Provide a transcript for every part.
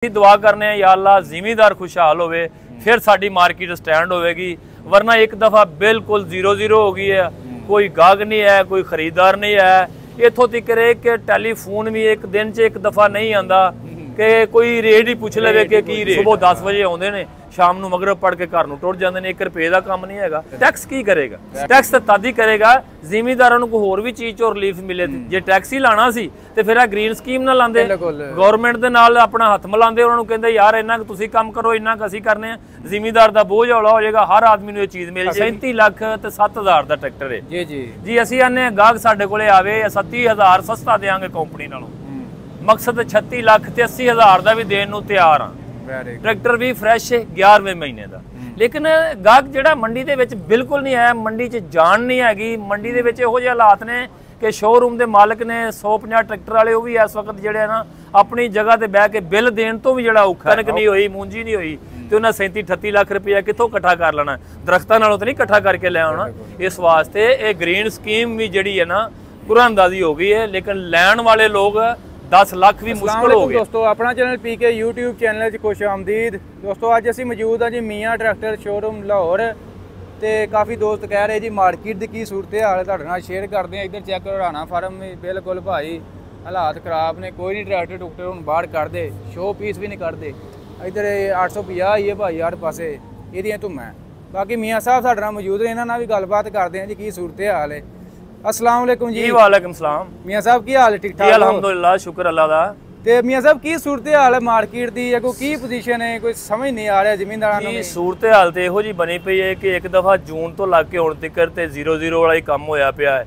दुआ करने या अल्लाह जिमीदार खुशहाल होवे, फिर साडी मार्केट स्टैंड होवेगी, वरना एक दफ़ा बिल्कुल 0-0 हो गई है। कोई गाहक नहीं है, कोई खरीदार नहीं है। इत्थों तक कि टैलीफोन भी एक दिन च एक दफ़ा नहीं आता कि कोई रेट ही पूछ ले कि की रेट। सुबह 10 बजे आते हैं, शाम को मगरब पढ़ के घर टुर जाते हैं। 1 रुपए का काम नहीं है। टैक्स की करेगा? टैक्स तो तद ही करेगा जिमीदारों को होर भी चीज़ चो रिलीफ मिले। जे टैक्स ही लाना सी तो फिर ग्रीन स्कीम ना लाते, गौरमेंट के नाल अपना हथ मिलाते, उन्होंने कहते यार इन्ना तुसीं काम करो, इन्ना असीं करने हैं। जिमीदार का बोझ हौला हो जाएगा, हर आदमी को ये चीज़ मिल जाएगी। 37 लाख ते 7,000 का ट्रैक्टर है जी। असीं आने गाहक साडे कोले आवे 37,000 सस्ता देंगे कंपनी नालों। मकसद 36 लाख ते 80,000 का भी देने को तैयार हाँ। ट्रैक्टर भी फ्रैश 11वें महीने का। लेकिन गाहक जिहड़ा मंडी दे विच बिल्कुल नहीं है, मंडी च जान नहीं हैगी। मंडी दे विच इहो जिहे हालात ने कि शोरूम के मालिक ने 150 ट्रैक्टर वाले वो भी इस वक्त जिहड़े ना अपनी जगह ते बह के बिल देण तो भी जिहड़ा औखा। कणक नहीं हुई, मूंजी नहीं हुई तो उन्हें 37-38 लाख रुपया कितों इकट्ठा कर लेना? दरख्तां नालों तो नहीं इकट्ठा करके ले आना। इस वास्ते ये ग्रीन स्कीम भी जिहड़ी है ना कुरानंदाजी हो गई है, लेकिन लैण वाले लोग 10 लाख भी मुश्किल हो गए। दोस्तों अपना चैनल पीके यूट्यूब चैनल खुश आमदीद। दोस्तों अज असीं मौजूद हाँ जी मियाँ ट्रैक्टर शोरूम लाहौर। तो काफ़ी दोस्त कह रहे जी मार्केट की की सूरत हाल है, तुहाडे नाल शेयर करते हैं। इधर चेक करो राणा फार्म में बिल्कुल भाई हालात खराब ने, कोई नहीं ट्रैक्टर टुकटर हूँ बाहर करते, शो पीस भी नहीं करते। इधर 850 ही है भाई हर पासे ये धुम्मा है। बाकी मियाँ साहब साडे नाल मौजूद ने, इन्हां नाल भी गलबात करते हैं जी की सूरत हाल है। अस्सलाम वालेकुम जी। वालेकुम सलाम। मियाँ साहब की हाल है? ठीक ठाक अल्हम्दुलिल्लाह, शुक्र अल्लाह दा। ते मियाँ साहब की सूरत हाल है मार्केट की, या कोई पोजीशन है, कोई समझ नहीं आ रहा जिमींदारां नूं? सूरत हाल तो इहो जी बनी पई है कि एक दफ़ा जून तो लग के हुण तक ते 0-0 वाला ही काम होया पिया है।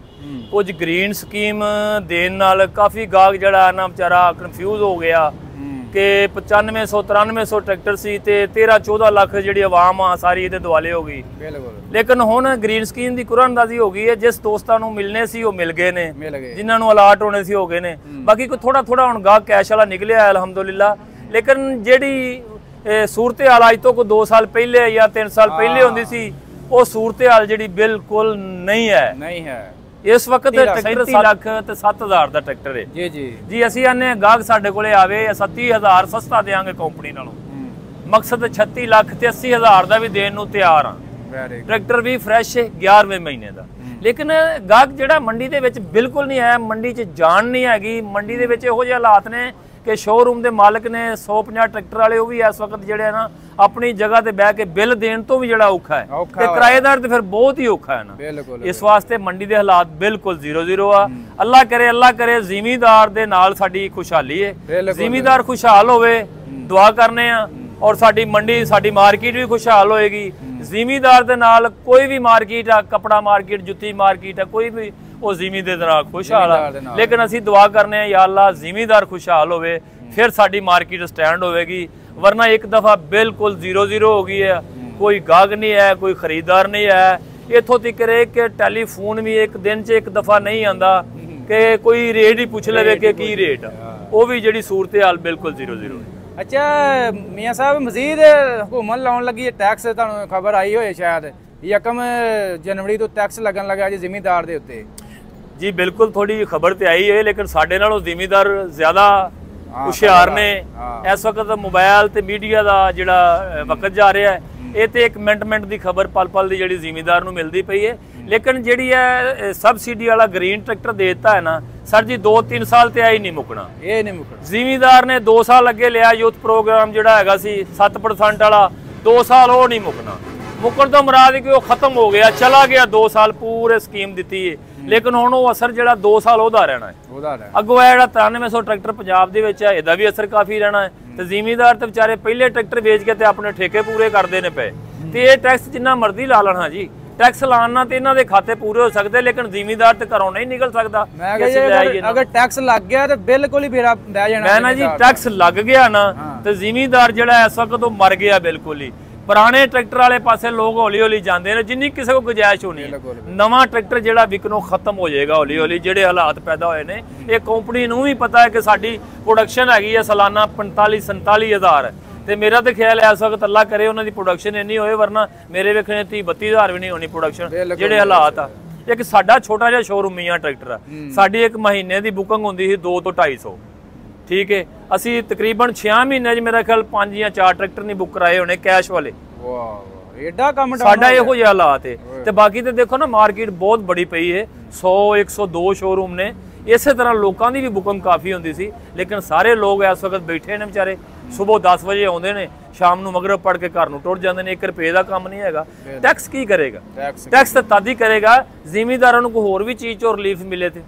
कुछ ग्रीन स्कीम देण नाल काफ़ी गाहक जिहड़ा ना बेचारा कन्फ्यूज हो गया कि 9500-9300 ट्रैक्टर सी ते 13-14 लाख जिहड़ी आवाम आ सारी इहदे दुआले हो गई। लेकिन हुण ग्रीन स्कीम की कुरानंदाजी हो गई है। जिस दोस्तां नूं मिलने सी वो मिल गए ने, जिन्हां नूं अलाट होने सी हो गए ने। बाकी कोई थोड़ा हुण गाहक कैश वाला निकलिया अल्हम्दुलिल्लाह। लेकिन जिहड़ी सूरत हाल अज तो कोई 2 साल पहले या 3 साल पहले होंदी सी, वो सूरत हाल जिहड़ी बिल्कुल नहीं है। इस वक्त ट्रैक्टर 37 लाख ते 7,000 का ट्रैक्टर है जी। असीं आने गाहक साडे कोले आवे 37,000 सस्ता देंगे कंपनी नालों। मकसद 36 लाख ते 80,000 का भी देने को तैयार हाँ। ट्रैक्टर भी फ्रैश 11वें महीने का। लेकिन गाहक जिहड़ा मंडी दे विच बिल्कुल नहीं है, मंडी च जान नहीं हैगी। मंडी दे विच इहो जिहे हालात ने कि शोरूम के मालिक ने 150 ट्रैक्टर वाले वो भी इस वक्त जिहड़े ना अपनी जगह ते बह के बिल देण तो भी जिहड़ा औखा है, ते किराएदार ते फिर बहुत ही औखा है ना। इस वास्ते मंडी के हालात बिल्कुल 0-0 आ। अल्लाह करे जिमीदार दे नाल साडी खुशहाली है। जिमीदार खुशहाल होवे, दुआ करने आ, और साडी मंडी साडी मार्केट भी खुशहाल होएगी। जिमीदार दे नाल कोई भी मार्केट आ, कपड़ा मार्केट, जुत्ती मार्केट है, कोई भी वो जिमीदार दे नाल खुशहाल है। लेकिन असीं दुआ करने या अल्लाह जिमीदार खुशहाल होवे, फिर साडी मार्केट स्टैंड होवेगी, वरना एक दफ़ा बिल्कुल 0-0 हो गई है। कोई गाहक नहीं है, कोई खरीदार नहीं है। इत्थों तक कि टैलीफोन भी एक दिन च एक दफ़ा नहीं आता कि कोई रेट ही पूछ ले कि की रेट, वो भी जिहड़ी सूरत हाल बिल्कुल 0-0 है। अच्छा मियाँ साहब मजीद हुकूमत लाउण लगी है टैक्स, तुहानूं खबर आई होए शायद 1 जनवरी तो टैक्स लगन लगा जी जिमीदार दे उत्ते? जी बिल्कुल, थोड़ी खबर तो आई है, लेकिन साडे नालों जिमीदार ज़्यादा हुशियार ने। इस वक्त मोबाइल ते मीडिया का जिहड़ा वक्त जा रहा है, ये तो 1 मिनट की खबर पल की जिहड़ी जिमीदार नूं मिलदी पई है। लेकिन जिहड़ी है सबसिडी वाला ग्रीन ट्रैक्टर देता है ना सर जी, 2-3 साल तो ही नहीं मुकना। जिमीदार ने 2 साल अगे लिया यूथ प्रोग्राम जिहड़ा हैगा सी 7% वाला, 2 साल वो नहीं मुकना। मुकन तो मुराद कि वो खत्म हो गया, चला गया। 2 साल पूरे स्कीम दी है, लेकिन हुण वो असर जिहड़ा 2 साल ओहदा रहना है। अगों जिहड़ा 9300 ट्रैक्टर पंजाब दे विच है, इहदा भी असर काफ़ी रहना है। तो जिमीदार तो बेचारे पहले ट्रैक्टर बेच के अपने ठेके पूरे करते हैं पे। तो ये टैक्स जिन्ना मर्जी ला लेना जी, टैक्स लाना तो इन्हों के खाते पूरे हो सकते, लेकिन जिमीदार तो घरों नहीं निकल सकता। अगर टैक्स लग गया तो बिल्कुल ही बेड़ा बह जाना। मैं ना जी टैक्स लग गया ना तो जिमीदार जिहड़ा इस वक्त मर गया बिल्कुल ही। पुराने ट्रैक्टर वाले पासे लोग हौली हौली जाते हैं, जिन्नी किसी को गुंजाइश होनी। नवा ट्रैक्टर जिहड़ा विकनों खत्म हो जाएगा हौली हौली, जिहड़े हालात पैदा होए ने। ये कंपनी नूं भी पता है कि साडी प्रोडक्शन हैगी है सालाना 45-47 हज़ार। तो मेरा तो ख्याल है इस वक्त अल्लाह करे उन्होंने प्रोडक्शन इन्नी होए, वरना मेरे वेखने 30-32 हज़ार भी नहीं होनी प्रोडक्शन। जिहड़े हालात आ, एक साडा छोटा जिहा शोरूम मियाँ ट्रैक्टर आ, साडी 1 महीने की बुकिंग होंदी सी 200 तो 250। ਠੀਕ ਹੈ। ਅਸੀਂ ਤਕਰੀਬਨ 6 ਮਹੀਨਿਆਂ 'ਚ ਮੇਰਾ ਖਿਆਲ 5 ਜਾਂ 4 ਟਰੈਕਟਰ ਨਹੀਂ ਬੁੱਕ ਕਰਾਏ ਹੋਣੇ ਕੈਸ਼ ਵਾਲੇ। ਵਾਹ ਐਡਾ ਕੰਮ ਸਾਡਾ ਇਹੋ ਜਿਹਾ ਹਾਲਾਤ ਹੈ। ਤੇ ਬਾਕੀ ਤੇ ਦੇਖੋ ਨਾ ਮਾਰਕੀਟ ਬਹੁਤ ਬੜੀ ਪਈ ਹੈ, 100 102 ਸ਼ੋਰੂਮ ਨੇ। ਇਸੇ ਤਰ੍ਹਾਂ ਲੋਕਾਂ ਦੀ ਵੀ ਬੁਕਿੰਗ ਕਾਫੀ ਹੁੰਦੀ ਸੀ, ਲੇਕਿਨ ਸਾਰੇ ਲੋਕ ਇਸ ਵਕਤ ਬੈਠੇ ਨੇ ਵਿਚਾਰੇ। ਸਵੇਰ 10 ਵਜੇ ਆਉਂਦੇ ਨੇ, ਸ਼ਾਮ ਨੂੰ ਮਗਰਬ ਪੜ ਕੇ ਘਰ ਨੂੰ ਟੁੱਟ ਜਾਂਦੇ ਨੇ। 1 ਰੁਪਏ ਦਾ ਕੰਮ ਨਹੀਂ ਹੈਗਾ। ਟੈਕਸ ਕੀ ਕਰੇਗਾ? ਟੈਕਸ ਤਾਂ ਤਦ ਹੀ ਕਰੇਗਾ ਜ਼ਿਮੀਂਦਾਰਾਂ ਨੂੰ ਕੋਈ ਹੋਰ ਵੀ ਚੀਜ਼ ਚੋਂ ਰਿਲੀਫ ਮਿਲੇ ਤੇ।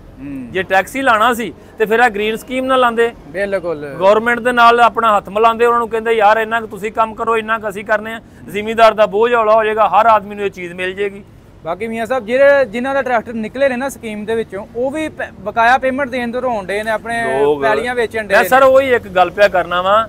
ਜੇ ਟੈਕਸ ਹੀ ਲਾਣਾ ਸੀ ਤੇ ਫਿਰ ਆ ਗ੍ਰੀਨ ਸਕੀਮ ਨਾ ਲਾਂਦੇ। ਬਿਲਕੁਲ ਗਵਰਨਮੈਂਟ ਦੇ ਨਾਲ ਆਪਣਾ ਹੱਥ ਮਿਲਾਉਂਦੇ, ਉਹਨਾਂ ਨੂੰ ਕਹਿੰਦੇ ਯਾਰ ਇੰਨਾ ਕੁ ਤੁਸੀਂ ਕੰਮ ਕਰੋ, ਇੰਨਾ ਕੁ ਅਸੀਂ ਕਰਨੇ ਆ। ਜ਼ਿਮੀਂਦਾਰ ਦਾ ਬੋਝ ਹੌਲਾ ਹੋ ਜਾਏਗਾ, ਹਰ ਆਦਮੀ ਨੂੰ ਇਹ ਚੀਜ਼ ਮਿਲ ਜਾਏਗੀ। ਬਾਕੀ ਮੀਆਂ ਸਾਹਿਬ ਜਿਹੜੇ ਜਿਨ੍ਹਾਂ ਦਾ ਟਰੈਕਟਰ ਨਿਕਲੇ ਨੇ ਨਾ ਸਕੀਮ ਦੇ ਵਿੱਚੋਂ, ਉਹ ਵੀ ਬਕਾਇਆ ਪੇਮੈਂਟ ਦੇਣ ਤੋਂ ਰੋਣ ਡੇ ਨੇ, ਆਪਣੇ ਪੈਲੀਆਂ ਵੇਚਣ ਡੇ। ਮੈਂ ਸਰ ਉਹੀ ਇੱਕ ਗੱਲ ਪਿਆ ਕਰਨਾ ਵਾ।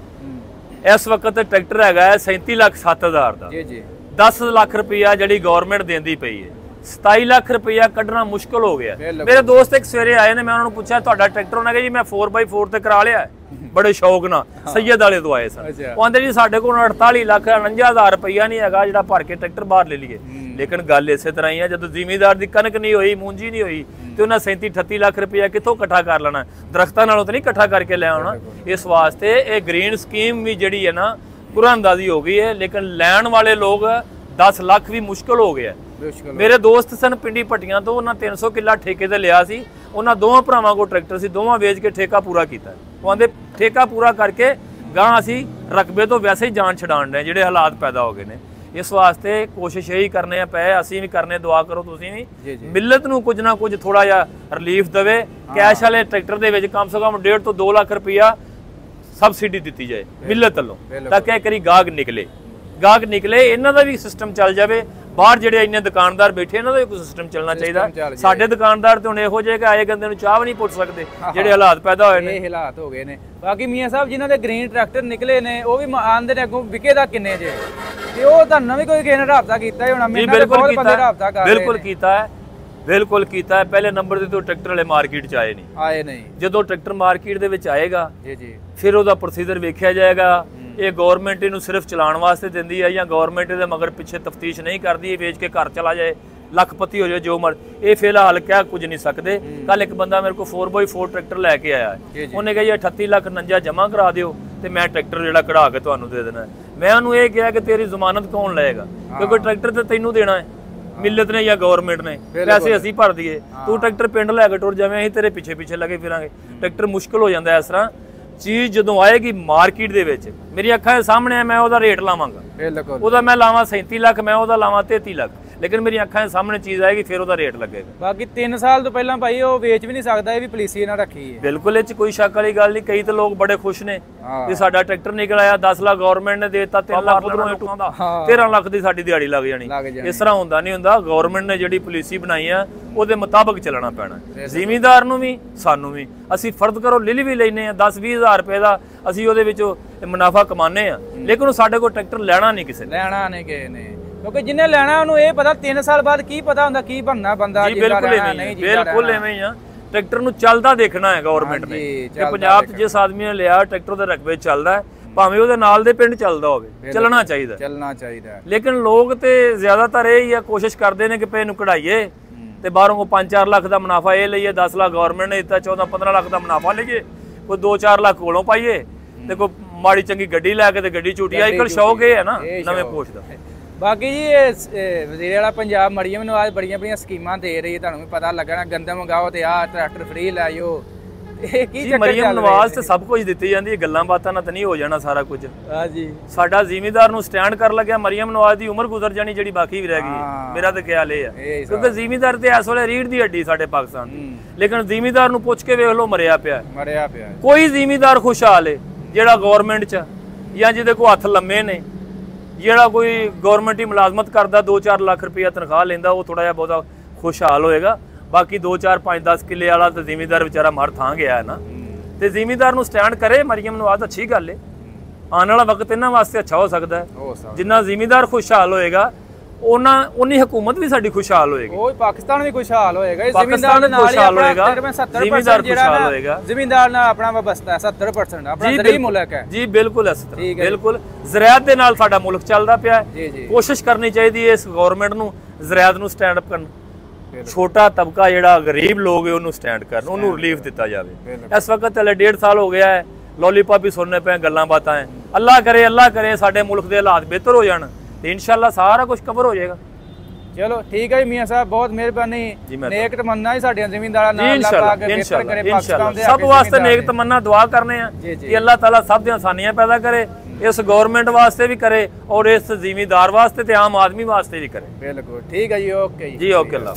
ਇਸ ਵਕਤ ਟਰੈਕਟਰ ਹੈਗਾ 37,07,000 ਦਾ। ਜੀ ਜੀ 10 ਲੱਖ ਰੁਪਇਆ ਜਿਹੜੀ ਗਵਰਨਮੈਂਟ ਦਿੰਦੀ ਪਈ ਹੈ, 27 ਲੱਖ ਰੁਪਇਆ ਕੱਢਣਾ ਮੁਸ਼ਕਲ ਹੋ ਗਿਆ। ਮੇਰੇ ਦੋਸਤ ਇੱਕ ਸਵੇਰੇ ਆਏ ਨੇ, ਮੈਂ ਉਹਨਾਂ ਨੂੰ ਪੁੱਛਿਆ ਤੁਹਾਡਾ ਟਰੈਕਟਰ? ਉਹਨਾਂ ਕਿਹਾ ਜੀ ਮੈਂ 4x4 ਤੇ ਕਰਾ ਲਿਆ, ਬੜੇ ਸ਼ੌਕ ਨਾਲ। ਸੈਯਦ ਵਾਲੇ ਤੋਂ ਆਏ ਸਨ। ਉਹ ਆਂਦੇ ਜੀ ਸਾਡੇ ਕੋਲ 48,49,000 ਰੁਪਇਆ ਨਹੀਂ ਹੈਗਾ ਜਿਹੜਾ ਭਰ ਕੇ ਟਰੈਕਟਰ ਬਾਹਰ ਲੈ ਲਈਏ। ਲੇਕਿਨ ਗੱਲ ਇਸੇ ਤਰ੍ਹਾਂ ਹੀ ਆ, ਜਦੋਂ ਜ਼ਿਮੀਂਦਾਰ ਦੀ ਕਣਕ ਨਹੀਂ ਹੋਈ, ਮੂੰਜੀ ਨਹੀਂ ਹੋਈ, ਤੇ ਉਹਨਾਂ 37-38 ਲੱਖ ਰੁਪਇਆ ਕਿੱਥੋਂ ਇਕੱਠਾ ਕਰ ਲੈਣਾ? ਦਰਖਤਾਂ ਨਾਲੋਂ ਤਾਂ ਨਹੀਂ ਇਕੱਠਾ ਕਰਕੇ ਲੈ ਆਉਣਾ। ਇਸ ਵਾਸਤੇ ਇਹ ਗ੍ਰੀਨ ਸਕੀਮ ਵੀ ਜਿਹੜੀ ਹੈ ਨਾ ਕੁਰਾਨਦਾਜ਼ੀ ਹੋ ਗਈ ਹੈ, ਲੇਕਿਨ ਲੈਣ ਵਾਲੇ ਲੋਕ 10 ਲੱਖ ਵੀ ਮੁਸ਼ਕਲ ਹੋ ਗਿਆ। ਮੇਰੇ ਦੋਸਤ ਸਨ ਪਿੰਡੀ ਪੱਟੀਆਂ ਤੋਂ, ਉਹਨਾਂ 300 ਕਿੱਲਾ ਠੇਕੇ ਤੇ ਲਿਆ ਸੀ। ਉਹਨਾਂ ਦੋਵਾਂ ਭਰਾਵਾਂ ਕੋਲ ਟਰੈਕਟਰ ਸੀ, ਦੋਵਾਂ ਵੇਚ ਕੇ ਠੇਕਾ ਪੂਰਾ ਕੀਤਾ। ਉਹ ਆਂਦੇ ਠੇਕਾ ਪੂਰਾ ਕਰਕੇ ਗਾਂ ਅਸੀਂ ਰਕਬੇ ਤੋਂ ਵੈਸੇ ਹੀ ਜਾਨ ਛਡਾਣ ਰਹੇ ਜਿਹੜੇ ਹਾਲਾਤ ਪੈਦਾ ਹੋ ਗਏ ਨੇ। ਇਸ ਵਾਸਤੇ ਕੋਸ਼ਿਸ਼ ਇਹੀ ਕਰਨੇ ਆ ਪਏ, ਅਸੀਂ ਵੀ ਕਰਨੇ, ਦੁਆ ਕਰੋ ਤੁਸੀਂ ਵੀ, ਮਿਲਤ ਨੂੰ ਕੁਝ ਨਾ ਕੁਝ ਥੋੜਾ ਜਿਹਾ ਰਿਲੀਫ ਦੇਵੇ। ਕੈਸ਼ ਵਾਲੇ ਟਰੈਕਟਰ ਦੇ ਵਿੱਚ ਕਮ ਸੇ ਕਮ 1.5 ਤੋਂ 2 ਲੱਖ ਰੁਪਇਆ ਸਬਸਿਡੀ ਦਿੱਤੀ ਜਾਏ ਮਿਲਤ ਵੱਲੋਂ, ਤਾਂ ਕਿ ਕਰੀ ਗਾਹਕ ਨਿਕਲੇ, ਇਹਨਾਂ ਦਾ ਵੀ ਸਿਸਟਮ ਚੱਲ ਜਾਵੇ। ਬਾਹਰ ਜਿਹੜੇ ਇੰਨੇ ਦੁਕਾਨਦਾਰ ਬੈਠੇ, ਇਹਨਾਂ ਦਾ ਵੀ ਕੋਈ ਸਿਸਟਮ ਚੱਲਣਾ ਚਾਹੀਦਾ। ਸਾਡੇ ਦੁਕਾਨਦਾਰ ਤੇ ਹੁਣ ਇਹੋ ਜਿਹੇ ਕਿ ਆਏ ਗੰਦੇ ਨੂੰ ਚਾਹ ਵੀ ਨਹੀਂ ਪੁੱਛ ਸਕਦੇ, ਜਿਹੜੇ ਹਾਲਾਤ ਪੈਦਾ ਹੋਏ ਨੇ। ਇਹ ਹਾਲਾਤ ਹੋ ਗਏ ਨੇ। ਬਾਕੀ ਮੀਆਂ ਸਾਹਿਬ ਜਿਨ੍ਹਾਂ ਦੇ ਗ੍ਰੀਨ ਟਰੈਕਟਰ ਨਿਕਲੇ ਨੇ, ਉਹ ਵੀ ਆਂਦੇ ਨੇ ਅੱਗੋਂ ਵਿਕੇ ਦਾ ਕਿੰਨੇ ਜੇ, ਤੇ ਉਹ ਤੁਹਾਨੂੰ ਵੀ ਕੋਈ ਕਿਸੇ ਨੇ ਰਾਬਤਾ ਕੀਤਾ ਹੋਣਾ? ਮੇਰੇ ਨਾਲ ਬਹੁਤ ਬੰਦੇ ਰਾਬਤਾ ਕਰ ਰਹੇ ਨੇ। ਬਿਲਕੁਲ ਕੀਤਾ ਹੈ। ਪਹਿਲੇ ਨੰਬਰ ਤੇ ਤੋਂ ਟਰੈਕਟਰ ਵਾਲੇ ਮਾਰਕੀਟ 'ਚ ਆਏ ਨਹੀਂ। ਜਦੋਂ ਟਰੈਕਟਰ ਮਾਰਕੀਟ ਦੇ ਵਿੱਚ ਆਏਗਾ ਫਿਰ ਉਹਦਾ ਪ੍ਰੋਸੀਜਰ ਵੇਖਿਆ ਜਾਏਗਾ। ਇਹ ਗਵਰਨਮੈਂਟ ਇਹਨੂੰ ਸਿਰਫ ਚਲਾਉਣ ਵਾਸਤੇ ਦਿੰਦੀ ਹੈ ਜਾਂ ਗਵਰਨਮੈਂਟ ਇਹਦੇ ਮਗਰ ਪਿੱਛੇ ਤਫਤੀਸ਼ ਨਹੀਂ ਕਰਦੀ, ਇਹ ਵੇਚ ਕੇ ਘਰ ਚਲਾ ਜਾਏ, ਲੱਖਪਤੀ ਹੋ ਜਾਏ, ਜੋ ਮਰ। ਇਹ ਫਿਲਹਾਲ ਕਹਿ ਕੁਝ ਨਹੀਂ ਸਕਦੇ। ਕੱਲ ਇੱਕ ਬੰਦਾ ਮੇਰੇ ਕੋਲ 4x4 ਟਰੈਕਟਰ ਲੈ ਕੇ ਆਇਆ, ਉਹਨੇ ਕਿਹਾ ਜੀ 38,49,000 ਜਮ੍ਹਾਂ ਕਰਾ ਦਿਓ ਤੇ ਮੈਂ ਟਰੈਕਟਰ ਜਿਹੜਾ ਕਢਾ ਕੇ ਤੁਹਾਨੂੰ ਦੇ ਦੇਣਾ। ਮੈਂ ਉਹਨੂੰ ਇਹ ਕਿਹਾ ਕਿ ਤੇਰੀ ਜ਼ਮਾਨਤ ਕੌਣ ਲਏਗਾ, ਕਿਉਂਕਿ ਟਰੈਕਟਰ ਤੇ ਤੈਨੂੰ ਦੇਣਾ ਹੈ ਮਿਲਤ ਨੇ ਜਾਂ ਗਵਰਨਮੈਂਟ ਨੇ, ਪੈਸੇ ਅਸੀਂ ਭਰ ਦਈਏ। ਤੂੰ ਟਰੈਕਟਰ ਪਿੰਡ ਲੈ ਕੇ ਟੁਰ ਜਾਵੇਂ, ਅਸੀਂ ਤੇਰੇ ਪਿੱਛੇ ਲੱਗੇ ਫਿਰਾਂਗੇ। ਟਰੈਕਟਰ ਮੁਸ਼ਕਲ ਹੋ ਜਾਂਦਾ। ਇਸ ਤਰ੍ਹਾਂ ਚੀਜ਼ ਜਦੋਂ ਆਏਗੀ ਮਾਰਕੀਟ ਦੇ ਵਿੱਚ, ਮੇਰੀ ਅੱਖਾਂ ਦੇ ਸਾਹਮਣੇ ਮੈਂ ਉਹਦਾ ਰੇਟ ਲਾਵਾਂਗਾ। ਉਹਦਾ ਮੈਂ ਲਾਵਾਂ 37 ਲੱਖ, ਮੈਂ ਉਹਦਾ ਲਾਵਾਂ 33 ਲੱਖ, ਲੇਕਿਨ ਮੇਰੀ ਅੱਖਾਂ ਦੇ ਸਾਹਮਣੇ ਚੀਜ਼ ਆਏਗੀ ਫਿਰ ਉਹਦਾ ਰੇਟ ਲੱਗੇਗਾ। ਬਾਕੀ 3 ਸਾਲ ਤੋਂ ਪਹਿਲਾਂ ਭਾਈ ਉਹ ਵੇਚ ਵੀ ਨਹੀਂ ਸਕਦਾ, ਇਹ ਵੀ ਪਾਲਿਸੀ ਇਹਨਾਂ ਰੱਖੀ ਹੈ। ਬਿਲਕੁਲ, ਇਹ 'ਚ ਕੋਈ ਸ਼ੱਕ ਵਾਲੀ ਗੱਲ ਨਹੀਂ। ਕਈ ਤਾਂ ਲੋਕ ਬੜੇ ਖੁਸ਼ ਨੇ ਕਿ ਸਾਡਾ ਟਰੈਕਟਰ ਨਿਕਲ ਆਇਆ, 10 ਲੱਖ ਗਵਰਨਮੈਂਟ ਨੇ ਦੇਤਾ, 3 ਲੱਖ ਉਧਰੋਂ ਟੁਕਦਾ, 13 ਲੱਖ ਦੀ ਸਾਡੀ ਦਿਹਾੜੀ ਲੱਗ ਜਾਣੀ। ਇਸ ਤਰ੍ਹਾਂ ਹੁੰਦਾ ਨਹੀਂ ਹੁੰਦਾ। ਗਵਰਨਮੈਂਟ ਨੇ ਜਿਹੜੀ ਪਾਲਿਸੀ ਬਣਾਈ ਆ ਉਹਦੇ ਮੁਤਾਬਕ ਚੱਲਣਾ ਪੈਣਾ, ਜ਼ਿਮੀਂਦਾਰ ਨੂੰ ਵੀ ਸਾਨੂੰ ਵੀ। ਅਸੀਂ ਫਰਜ਼ ਕਰੋ ਲਿਲ ਵੀ ਲੈਨੇ ਆ 10-20 ਹਜ਼ਾਰ ਰੁਪਏ ਦਾ, ਅਸੀਂ ਉਹਦੇ ਵਿੱਚੋਂ ਮੁਨਾਫਾ ਕਮਾਉਂਦੇ ਆ, ਲੇਕਿਨ ਸਾਡੇ ਕੋਲ ਟਰੈਕਟਰ ਲੈਣਾ ਨਹੀਂ ਕਿਸੇ ਨੇ, ਕਿਉਂਕਿ ਜਿਹਨੇ ਲੈਣਾ ਉਹਨੂੰ ਇਹ ਪਤਾ 3 ਸਾਲ ਬਾਅਦ ਕੀ ਪਤਾ ਹੁੰਦਾ ਕੀ ਬਣਨਾ ਬੰਦਾ। ਬਿਲਕੁਲ ਐਵੇਂ ਹੀ ਆ। ਟਰੈਕਟਰ ਨੂੰ ਚੱਲਦਾ ਦੇਖਣਾ ਹੈ ਗਵਰਨਮੈਂਟ ਨੇ। ਕਿ ਪੰਜਾਬ 'ਚ ਜਿਸ ਆਦਮੀ ਨੇ ਲਿਆ ਟਰੈਕਟਰ ਦੇ ਰਕਬੇ ਚੱਲਦਾ, ਭਾਵੇਂ ਉਹਦੇ ਨਾਲ ਦੇ ਪਿੰਡ ਚੱਲਦਾ ਹੋਵੇ, ਚੱਲਣਾ ਚਾਹੀਦਾ। ਲੇਕਿਨ ਲੋਕ ਤੇ ਜ਼ਿਆਦਾਤਰ ਇਹ ਹੀ ਆ, ਕੋਸ਼ਿਸ਼ ਕਰਦੇ ਨੇ ਕਿ ਪੇ ਨੂੰ ਕਢਾਈਏ ਤੇ ਬਾਹਰੋਂ 5-4 ਲੱਖ ਦਾ ਮੁਨਾਫਾ ਇਹ ਲਈਏ, 10 ਲੱਖ ਗਵਰਨਮੈਂਟ ਨੇ ਦਿੱਤਾ, 14-15 ਲੱਖ ਦਾ ਮੁਨਾਫਾ ਲਈਏ, ਕੋਈ 2-4 ਲੱਖ ਕੋਲੋਂ ਪਾਈਏ ਤੇ ਕੋਈ ਮਾੜੀ ਚੰਗੀ ਗੱਡੀ ਲੈ ਕੇ ਤੇ ਗੱਡੀ ਝੂਟੀ। ਅੱਜ ਕੱਲ੍ਹ ਸ਼ੌਕ ਇਹ ਹੈ ਨਾ ਨਵੇਂ ਪੋਸ਼ ਦਾ। ਬਾਕੀ ਜੀ ਇਹ ਵਜ਼ੀਰ ਵਾਲਾ ਪੰਜਾਬ ਮਰੀਮ ਨਵਾਜ਼ ਬੜੀਆਂ ਸਕੀਮਾਂ ਦੇ ਰਹੀ ਹੈ, ਤੁਹਾਨੂੰ ਵੀ ਪਤਾ ਲੱਗਣਾ। ਗੰਦਮ ਮੰਗਾਓ ਤੇ ਆਹ ਟਰੈਕਟਰ ਫ੍ਰੀ ਲੈ ਜਾਓ। ਇਹ ਕੀ ਚੱਕਰ? ਮਰੀਮ ਨਵਾਜ਼ ਤੇ ਸਭ ਕੁਝ ਦਿੱਤੀ ਜਾਂਦੀ ਹੈ, ਗੱਲਾਂ ਬਾਤਾਂ ਨਾਲ ਤਾਂ ਨਹੀਂ ਹੋ ਜਾਣਾ ਸਾਰਾ ਕੁਝ। ਹਾਂਜੀ, ਸਾਡਾ ਜ਼ਿਮੀਂਦਾਰ ਨੂੰ ਸਟੈਂਡ ਕਰ ਲੱਗਿਆ, ਮਰੀਮ ਨਵਾਜ਼ ਦੀ ਉਮਰ ਗੁਜ਼ਰ ਜਾਣੀ ਜਿਹੜੀ ਬਾਕੀ ਵੀ ਰਹਿ ਗਈ। ਮੇਰਾ ਤਾਂ ਖਿਆਲ ਇਹ ਹੈ, ਕਿਉਂਕਿ ਜ਼ਿਮੀਂਦਾਰ ਤੇ ਇਸ ਵੇਲੇ ਰੀੜ ਦੀ ਹੱਡੀ ਸਾਡੇ ਪਾਕਿਸਤਾਨ ਦੀ, ਲੇਕਿਨ ਜ਼ਿਮੀਂਦਾਰ ਨੂੰ ਪੁੱਛ ਕੇ ਵੇਖ ਲਓ ਮਰਿਆ ਪਿਆ। ਕੋਈ ਜ਼ਿਮੀਂਦਾਰ ਖੁਸ਼ਹਾਲ ਹੈ ਜਿਹੜਾ ਗਵਰਨਮੈਂਟ 'ਚ ਜਾਂ ਜਿਹਦੇ ਕੋਲ ਹੱਥ ਲੰਮੇ ਨੇ, ਜਿਹੜਾ ਕੋਈ ਗਵਰਨਮੈਂਟ ਹੀ ਮੁਲਾਜ਼ਮਤ ਕਰਦਾ 2-4 ਲੱਖ ਰੁਪਇਆ ਤਨਖਾਹ ਲੈਂਦਾ, ਉਹ ਥੋੜਾ ਜਿਹਾ ਬਹੁਤਾ ਖੁਸ਼ਹਾਲ ਹੋਏਗਾ। ਬਾਕੀ 2-4-5-10 ਕਿੱਲੇ ਵਾਲਾ ਤਾਂ ਜ਼ਿਮੀਂਦਾਰ ਵਿਚਾਰਾ ਮਰ ਥਾਂ ਗਿਆ ਹੈ ਨਾ। ਤੇ ਜ਼ਿਮੀਂਦਾਰ ਨੂੰ ਸਟੈਂਡ ਕਰੇ ਮਰੀਮ ਨਵਾਜ਼, ਅੱਛੀ ਗੱਲ ਹੈ। ਆਉਣ ਵਾਲਾ ਵਕਤ ਇਹਨਾਂ ਵਾਸਤੇ ਅੱਛਾ ਹੋ ਸਕਦਾ ਹੈ। ਜਿੰਨਾ ਜ਼ਿਮੀਂਦਾਰ ਖੁਸ਼ਹਾਲ ਹੋਏਗਾ ਉਨੀ ਹਕੂਮਤ ਵੀ ਸਾਡੀ ਖੁਸ਼ਹਾਲ ਹੋਏਗੀ, ਉਹ ਪਾਕਿਸਤਾਨ ਵੀ ਖੁਸ਼ਹਾਲ ਹੋਏਗਾ। ਜ਼ਿਮੀਂਦਾਰ ਨਾਲ ਖੁਸ਼ਹਾਲ ਹੋਏਗਾ, ਜ਼ਿਮੀਂਦਾਰ ਖੁਸ਼ਹਾਲ ਹੋਏਗਾ। ਜ਼ਿਮੀਂਦਾਰ ਨਾਲ ਆਪਣਾ ਵਬਸਤਾ ਹੈ 70%, ਆਪਣਾ ਜ਼ਰੀਆ ਮੁਲਕ ਹੈ ਜੀ। ਬਿਲਕੁਲ ਇਸ ਤਰ੍ਹਾਂ, ਬਿਲਕੁਲ ਜ਼ਰਾਅਤ ਦੇ ਨਾਲ ਸਾਡਾ ਮੁਲਕ ਚੱਲਦਾ ਪਿਆ ਹੈ। ਕੋਸ਼ਿਸ਼ ਕਰਨੀ ਚਾਹੀਦੀ ਹੈ ਇਸ ਗਵਰਨਮੈਂਟ ਨੂੰ ਜ਼ਰਾਅਤ ਨੂੰ ਸਟੈਂਡ ਅਪ ਕਰਨ। ਛੋਟਾ ਤਬਕਾ ਜਿਹੜਾ ਗਰੀਬ ਲੋਕ ਹੈ ਉਹਨੂੰ ਸਟੈਂਡ ਕਰਨ, ਉਹਨੂੰ ਰਿਲੀਫ ਦਿੱਤਾ ਜਾਵੇ। ਇਸ ਵਕਤ ਹਲੇ 1.5 ਸਾਲ ਹੋ ਗਿਆ ਹੈ, ਲੋਲੀਪੌਪ ਵੀ ਸੁਣਨੇ ਪਏ, ਗੱਲਾਂ ਬਾਤਾਂ ਹੈ। ਅੱਲਾ ਕਰੇ ਸਾਡੇ ਮੁਲਕ ਦੇ ਹਾਲਾਤ ਬਿਹਤਰ ਹੋ ਜਾਣ ਤੇ ਇਨਸ਼ਾਅੱਲਾ ਸਾਰਾ ਕੁਝ ਕਵਰ ਹੋ ਜਾਏਗਾ। ਚਲੋ ਠੀਕ ਹੈ ਜੀ ਮੀਆਂ ਸਾਹਿਬ, ਬਹੁਤ ਮਿਹਰਬਾਨੀ। ਨੇਕ ਤਮੰਨਾ ਹੀ ਸਾਡੀਆਂ ਜ਼ਿਮੀਂਦਾਰਾਂ ਨਾਲ ਅੱਲਾਹ ਪਾਕ ਬਿਹਤਰ ਕਰੇ ਪਾਕਿਸਤਾਨ ਦੇ ਸਭ ਵਾਸਤੇ ਨੇਕ ਤਮੰਨਾ ਦੁਆ ਕਰਨੇ ਆ ਕਿ ਅੱਲਾਹ ਤਾਲਾ ਸਭ ਦੀਆਂ ਆਸਾਨੀਆਂ ਪੈਦਾ ਕਰੇ, ਇਸ ਗਵਰਨਮੈਂਟ ਵਾਸਤੇ ਵੀ करे और इस ਜ਼ਿਮੀਂਦਾਰ ਵਾਸਤੇ ਤੇ ਆਮ ਆਦਮੀ ਵਾਸਤੇ ਵੀ करे। ਬਿਲਕੁਲ ਠੀਕ ਹੈ ਜੀ, ਓਕੇ ਜੀ ਓਕੇ ਅੱਲਾ।